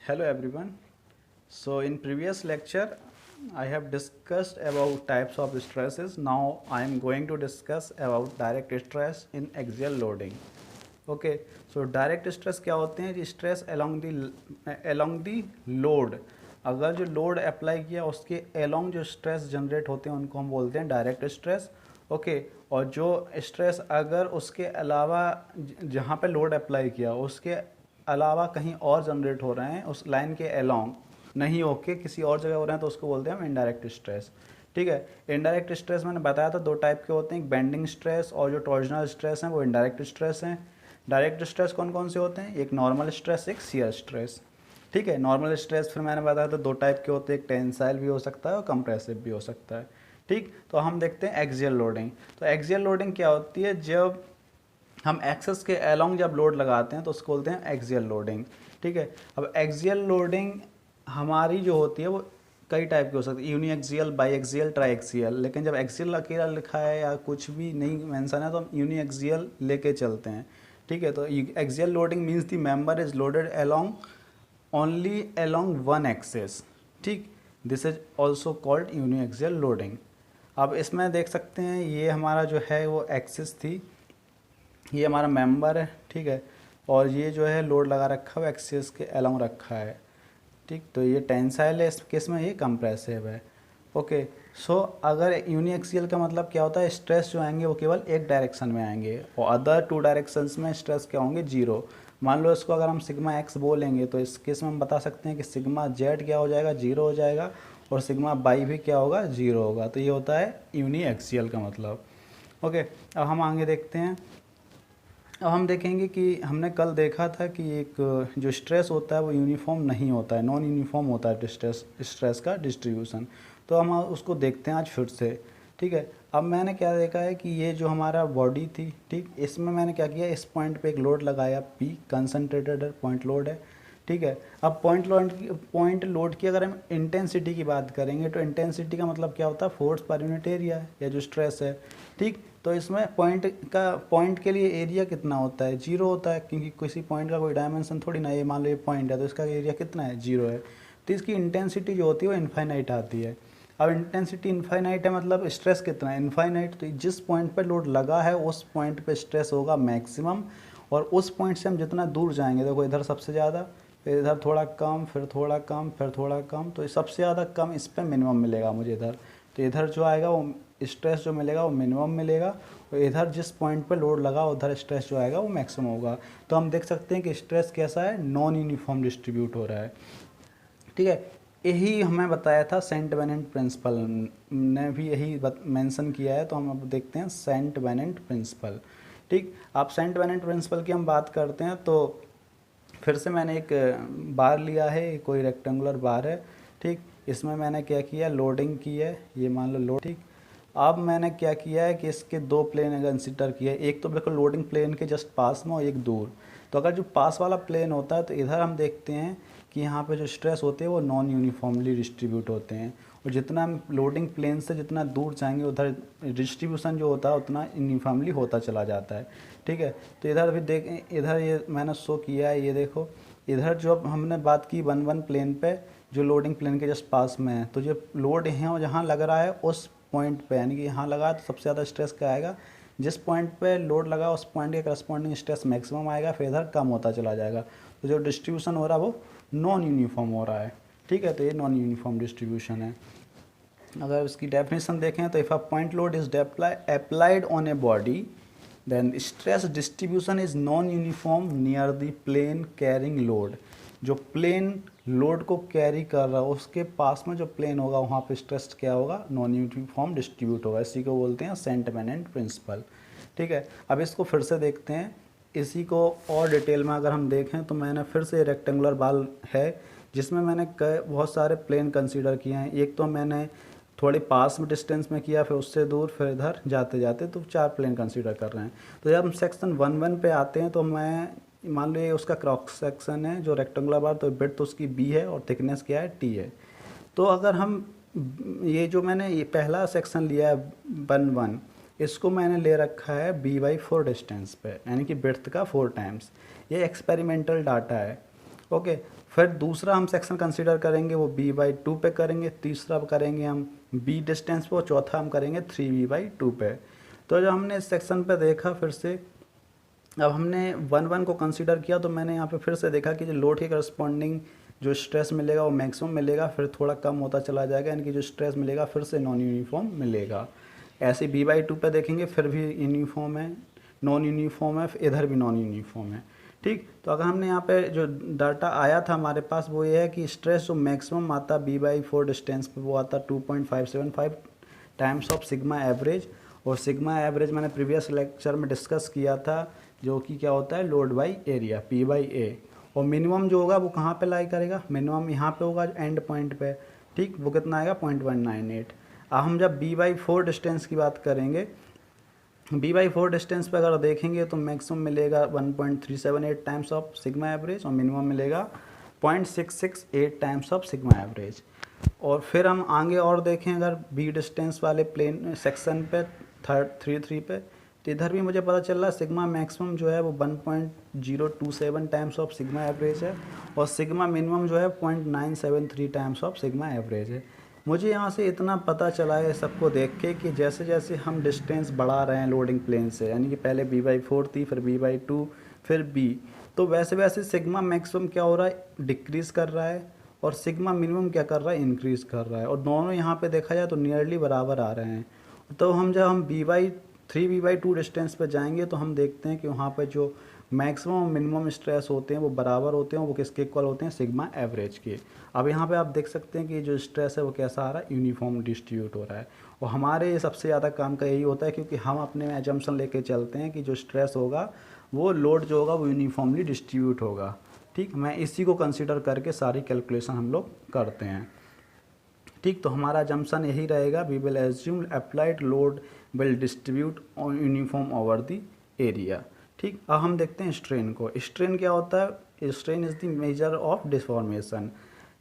Hello everyone. So in previous lecture I have discussed about types of stresses. Now I am going to discuss about direct stress in axial loading. Okay, so direct stress क्या होते हैं? Stress along the load, अगर जो load apply किया उसके along जो stress generate होते हैं उनको हम बोलते हैं डायरेक्ट स्ट्रेस. ओके, और जो स्ट्रेस अगर उसके अलावा जहाँ पे लोड अप्लाई किया उसके अलावा कहीं और जनरेट हो रहे हैं उस लाइन के अलोंग, नहीं होके किसी और जगह हो रहे हैं, तो उसको बोलते हैं हम इनडायरेक्ट स्ट्रेस. ठीक है, इनडायरेक्ट स्ट्रेस मैंने बताया था दो टाइप के होते हैं, एक बेंडिंग स्ट्रेस और जो टॉर्जनल स्ट्रेस हैं वो इनडायरेक्ट स्ट्रेस हैं. डायरेक्ट स्ट्रेस कौन कौन से होते हैं? एक नॉर्मल स्ट्रेस, एक शियर स्ट्रेस. ठीक है, नॉर्मल स्ट्रेस फिर मैंने बताया था दो टाइप के होते हैं, एक टेंसाइल भी हो सकता है और कंप्रेसिव भी हो सकता है. ठीक, तो हम देखते हैं एक्सियल लोडिंग. तो एक्सियल लोडिंग क्या होती है? जब हम एक्सेस के अलोंग जब लोड लगाते हैं तो उसको बोलते हैं एक्सियल लोडिंग. ठीक है, अब एक्सियल लोडिंग हमारी जो होती है वो कई टाइप की हो सकती है, uniaxial, biaxial, triaxial. लेकिन जब एक्सियल अकेला लिखा है या कुछ भी नहीं मेंशन है तो हम यूनी एक्सियल लेके चलते हैं. ठीक है, तो axial loading means the member is loaded along only along one axis. ठीक, this is also called uniaxial loading. अब इसमें देख सकते हैं ये हमारा जो है वो एक्सिस थी, ये हमारा मेंबर है. ठीक है, और ये जो है लोड लगा रखा है एक्सिस के अलोंग रखा है. ठीक, तो ये टेंसाइल है, इस केस में ये कंप्रेसिव है. ओके, सो अगर यूनिएक्सियल का मतलब क्या होता है? स्ट्रेस जो आएंगे वो केवल एक डायरेक्शन में आएंगे और अदर टू डायरेक्शंस में स्ट्रेस क्या होंगे? जीरो. मान लो इसको अगर हम सिग्मा एक्स बोलेंगे तो इस केस में हम बता सकते हैं कि सिग्मा जेड क्या हो जाएगा? जीरो हो जाएगा, और सिग्मा बाई भी क्या होगा? जीरो होगा. तो ये होता है यूनिएक्सियल का मतलब. ओके, अब हम आगे देखते हैं. अब हम देखेंगे कि हमने कल देखा था कि एक जो स्ट्रेस होता है वो यूनिफॉर्म नहीं होता है, नॉन यूनिफॉर्म होता है स्ट्रेस का डिस्ट्रीब्यूशन. तो हम उसको देखते हैं आज फिर से. ठीक है, अब मैंने क्या देखा है कि ये जो हमारा बॉडी थी, ठीक, इसमें मैंने क्या किया, इस पॉइंट पे एक लोड लगाया, पी कंसनट्रेटेड पॉइंट लोड है. ठीक है, अब पॉइंट लोड की अगर हम इंटेंसिटी की बात करेंगे तो इंटेंसिटी का मतलब क्या होता है? फोर्स पर यूनिट एरिया या जो स्ट्रेस है. ठीक, तो इसमें पॉइंट के लिए एरिया कितना होता है? जीरो होता है, क्योंकि किसी पॉइंट का कोई डायमेंशन थोड़ी ना, ये मान लो ये पॉइंट है तो इसका एरिया कितना है? जीरो है. तो इसकी इंटेंसिटी जो होती है वो इन्फाइनाइट आती है. अब इंटेंसिटी इन्फाइनाइट है मतलब स्ट्रेस कितना है? इन्फाइनाइट. तो जिस पॉइंट पर लोड लगा है उस पॉइंट पे स्ट्रेस होगा मैक्सिमम, और उस पॉइंट से हम जितना दूर जाएंगे, देखो इधर सबसे ज़्यादा, फिर इधर थोड़ा कम, फिर थोड़ा कम, फिर थोड़ा कम, तो सबसे ज़्यादा कम इस पर मिनिमम मिलेगा मुझे इधर. तो इधर जो आएगा वो स्ट्रेस जो मिलेगा वो मिनिमम मिलेगा, और इधर जिस पॉइंट पे लोड लगा उधर स्ट्रेस जो आएगा वो मैक्सिमम होगा. तो हम देख सकते हैं कि स्ट्रेस कैसा है? नॉन यूनिफॉर्म डिस्ट्रीब्यूट हो रहा है. ठीक है, यही हमें बताया था सेंट बेनेट प्रिंसिपल ने भी यही मेंशन किया है. तो हम अब देखते हैं सेंट बेनेट प्रिंसिपल. ठीक, आप सेंट बेनेट प्रिंसिपल की हम बात करते हैं तो फिर से मैंने एक बार लिया है, कोई रेक्टेंगुलर बार है. ठीक, इसमें मैंने क्या किया? लोडिंग की है, ये मान लो लोड. ठीक, अब मैंने क्या किया है कि इसके दो प्लेन कंसिडर किया है, एक तो बिल्कुल लोडिंग प्लेन के जस्ट पास में और एक दूर. तो अगर जो पास वाला प्लेन होता है तो इधर हम देखते हैं कि यहाँ पे जो स्ट्रेस होते हैं वो नॉन यूनिफॉर्मली डिस्ट्रीब्यूट होते हैं, और जितना हम लोडिंग प्लेन से जितना दूर जाएंगे उधर डिस्ट्रीब्यूशन जो होता है उतना यूनिफॉर्मली होता चला जाता है. ठीक है, तो इधर भी देख, इधर ये मैंने शो किया है, ये देखो इधर जो अब हमने बात की वन वन प्लेन पे जो लोडिंग प्लेन के जस्ट पास में है, तो जो लोड है वो जहाँ लग रहा है उस पॉइंट पे, यानी कि यहाँ लगा तो सबसे ज़्यादा स्ट्रेस क्या आएगा? जिस पॉइंट पे लोड लगा उस पॉइंट के करस्पॉन्डिंग स्ट्रेस मैक्सिमम आएगा, फिर इधर कम होता चला जाएगा. तो जो डिस्ट्रीब्यूशन हो रहा है वो नॉन यूनिफॉर्म हो रहा है. ठीक है, तो ये नॉन यूनिफॉर्म डिस्ट्रीब्यूशन है. अगर इसकी डेफिनेशन देखें तो if a point load is applied on a body then stress distribution is non uniform near the plane carrying load. जो प्लेन लोड को कैरी कर रहा है उसके पास में जो प्लेन होगा वहाँ पे स्ट्रेस क्या होगा? नॉन यूनिफॉर्म डिस्ट्रीब्यूट होगा. इसी को बोलते हैं सेंट बेनेट प्रिंसिपल. ठीक है, अब इसको फिर से देखते हैं. इसी को और डिटेल में अगर हम देखें तो मैंने फिर से रेक्टेंगुलर बाल है जिसमें मैंने बहुत सारे प्लेन कंसीडर किए हैं. एक तो मैंने थोड़ी पास में डिस्टेंस में किया, फिर उससे दूर, फिर इधर जाते जाते, तो चार प्लेन कंसीडर कर रहे हैं. तो जब हम सेक्शन 1-1 पे आते हैं तो मैं मान लो ये उसका क्रॉस सेक्शन है जो रेक्टेंगुलर बार, तो बिड्थ उसकी बी है और थिकनेस क्या है? टी है. तो अगर हम ये जो मैंने ये पहला सेक्शन लिया है 1-1, इसको मैंने ले रखा है B/4 डिस्टेंस पे, यानी कि बिड्थ का 4 टाइम्स. ये एक्सपेरिमेंटल डाटा है. ओके, फिर दूसरा हम सेक्शन कंसीडर करेंगे वो b/2 पे करेंगे, तीसरा करेंगे हम b डिस्टेंस पे और चौथा हम करेंगे 3b/2 पे। तो जब हमने इस सेक्शन पे देखा फिर से, अब हमने 1 को कंसीडर किया तो मैंने यहाँ पे फिर से देखा कि जो लोड के करस्पॉन्डिंग जो स्ट्रेस मिलेगा वो मैक्सिमम मिलेगा, फिर थोड़ा कम होता चला जाएगा, यानी कि जो स्ट्रेस मिलेगा फिर से नॉन यूनिफॉर्म मिलेगा। ऐसे b/2 पे देखेंगे फिर भी यूनिफॉर्म है, नॉन यूनिफॉर्म है, इधर भी नॉन यूनिफॉर्म है। ठीक, तो अगर हमने यहाँ पे जो डाटा आया था हमारे पास वो ये है कि स्ट्रेस जो मैक्सिमम आता b/4 डिस्टेंस पे वो आता 2.575 टाइम्स ऑफ सिग्मा एवरेज, और सिग्मा एवरेज मैंने प्रीवियस लेक्चर में डिस्कस किया था, जो कि क्या होता है लोड बाई एरिया P/A। और मिनिमम जो होगा वो कहाँ पे लाई करेगा, मिनिमम यहाँ पे होगा एंड पॉइंट पे। ठीक, वो कितना आएगा 0.198। अब हम जब b/4 डिस्टेंस की बात करेंगे, b/4 डिस्टेंस पे अगर देखेंगे तो मैक्सिमम मिलेगा 1.378 टाइम्स ऑफ सिग्मा एवरेज और मिनिमम मिलेगा 0.668 टाइम्स ऑफ सिग्मा एवरेज। और फिर हम आगे और देखें अगर b डिस्टेंस वाले प्लेन सेक्शन पे 3 पे, तो इधर भी मुझे पता चल रहा है सिग्मा मैक्सिमम जो है वो 1.027 टाइम्स ऑफ सिग्मा एवरेज है और सिग्मा मिनिमम जो है 0.973 टाइम्स ऑफ सिग्मा एवरेज है। मुझे यहाँ से इतना पता चला है सबको देख के कि जैसे जैसे हम डिस्टेंस बढ़ा रहे हैं लोडिंग प्लेन से, यानी कि पहले b/4 थी, फिर b/2, फिर b, तो वैसे वैसे सिग्मा मैक्सिमम क्या हो रहा है डिक्रीज़ कर रहा है और सिग्मा मिनिमम क्या कर रहा है इंक्रीज़ कर रहा है, और दोनों यहाँ पे देखा जाए तो नियरली बराबर आ रहे हैं। तो जब हम b/2 डिस्टेंस पे जाएंगे तो हम देखते हैं कि वहाँ पे जो मैक्सिमम और मिनिमम स्ट्रेस होते हैं वो बराबर होते हैं, वो किसके इक्वल होते हैं सिग्मा एवरेज के। अब यहाँ पे आप देख सकते हैं कि जो स्ट्रेस है वो कैसा आ रहा है यूनिफॉर्म डिस्ट्रीब्यूट हो रहा है, और हमारे सबसे ज़्यादा काम का यही होता है क्योंकि हम अपने में एजम्पशन लेके चलते हैं कि जो स्ट्रेस होगा वो लोड जो होगा वो यूनिफॉर्मली डिस्ट्रीब्यूट होगा। ठीक, मैं इसी को कंसिडर करके सारी कैलकुलेशन हम लोग करते हैं। ठीक, तो हमारा जम्पशन यही रहेगा, we will assume applied load will distribute uniform over the area. ठीक, अब हम देखते हैं स्ट्रेन को। स्ट्रेन क्या होता है, strain is the measure of deformation.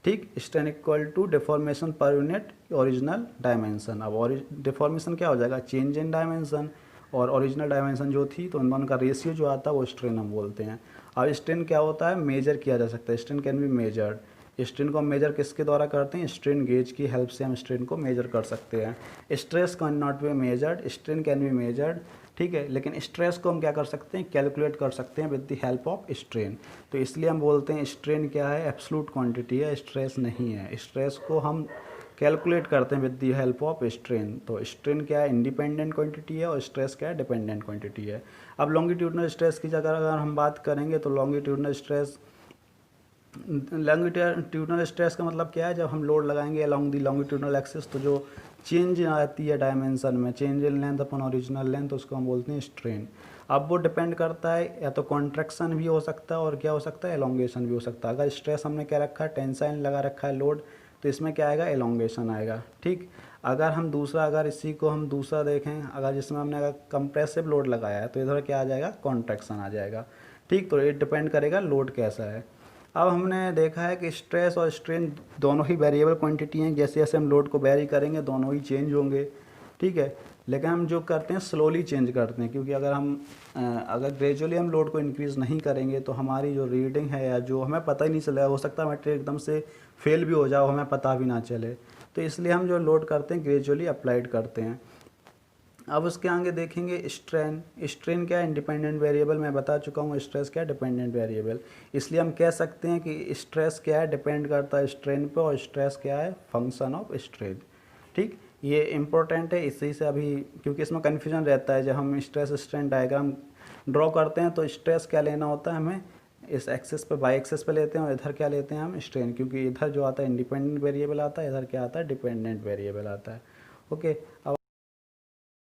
ठीक, strain equal to deformation per unit original dimension. अब डिफॉर्मेशन क्या हो जाएगा चेंज इन डायमेंशन, और ओरिजिनल डायमेंशन जो थी तो उन दोनों का रेशियो जो आता है वो स्ट्रेन हम बोलते हैं। अब स्ट्रेन क्या होता है मेजर किया जा सकता है, strain can be measured. Strain को हम मेजर किसके द्वारा करते हैं, स्ट्रेन गेज की हेल्प से हम स्ट्रेन को मेजर कर सकते हैं। Stress can not be measured, strain can be measured. ठीक है, लेकिन स्ट्रेस को हम क्या कर सकते हैं कैलकुलेट कर सकते हैं with the help of strain. तो इसलिए हम बोलते हैं स्ट्रेन क्या है एब्सोल्यूट क्वांटिटी है, स्ट्रेस नहीं है। स्ट्रेस को हम कैलकुलेट करते हैं with the help of strain. तो स्ट्रेन क्या है इंडिपेंडेंट क्वांटिटी है और स्ट्रेस क्या है डिपेंडेंट क्वांटिटी है। अब लॉन्गिट्यूडनल स्ट्रेस की जगह अगर हम बात करेंगे तो लॉन्गिट्यूडनल स्ट्रेस का मतलब क्या है, जब हम लोड लगाएंगे अलॉन्ग दी लॉन्गिट्यूडनल एक्सिस तो जो चेंज आती है डायमेंशन में, change in length upon original length, उसको हम बोलते हैं स्ट्रेन। अब वो डिपेंड करता है या तो कॉन्ट्रैक्शन भी हो सकता है और क्या हो सकता है एलोंगेशन भी हो सकता है। अगर स्ट्रेस हमने क्या रखा है टेंसाइल लगा रखा है लोड, तो इसमें क्या आएगा एलोंगेशन आएगा। ठीक, अगर इसी को हम दूसरा देखें, अगर जिसमें हमने अगर कंप्रेसिव लोड लगाया है तो इधर क्या आ जाएगा कॉन्ट्रैक्शन आ जाएगा। ठीक, तो ये डिपेंड करेगा लोड कैसा है। अब हमने देखा है कि स्ट्रेस और स्ट्रेन दोनों ही वेरिएबल क्वांटिटी हैं, जैसे जैसे हम लोड को वेरी करेंगे दोनों ही चेंज होंगे। ठीक है, लेकिन हम जो करते हैं स्लोली चेंज करते हैं, क्योंकि अगर ग्रेजुअली हम लोड को इंक्रीज़ नहीं करेंगे तो हमारी जो रीडिंग है या जो हमें पता ही नहीं चलेगा, हो सकता है मटेरियल एकदम से फेल भी हो जाओ हमें पता भी ना चले। तो इसलिए हम जो लोड करते हैं ग्रेजुअली अप्लाइड करते हैं। अब उसके आगे देखेंगे स्ट्रेन क्या है इंडिपेंडेंट वेरिएबल, मैं बता चुका हूँ स्ट्रेस क्या है डिपेंडेंट वेरिएबल। इसलिए हम कह सकते हैं कि स्ट्रेस क्या है डिपेंड करता है स्ट्रेन पे और स्ट्रेस क्या है फंक्शन ऑफ स्ट्रेन। ठीक, ये इम्पोर्टेंट है, इसी से अभी क्योंकि इसमें कन्फ्यूजन रहता है जब हम स्ट्रेस स्ट्रेन डायग्राम ड्रॉ करते हैं तो स्ट्रेस क्या लेना होता है हमें इस एक्सेस पे वाई एक्सेस पे लेते हैं और इधर क्या लेते हैं हम स्ट्रेन, क्योंकि इधर जो आता है इंडिपेंडेंट वेरिएबल आता है, इधर क्या आता है डिपेंडेंट वेरिएबल आता है। ओके, अब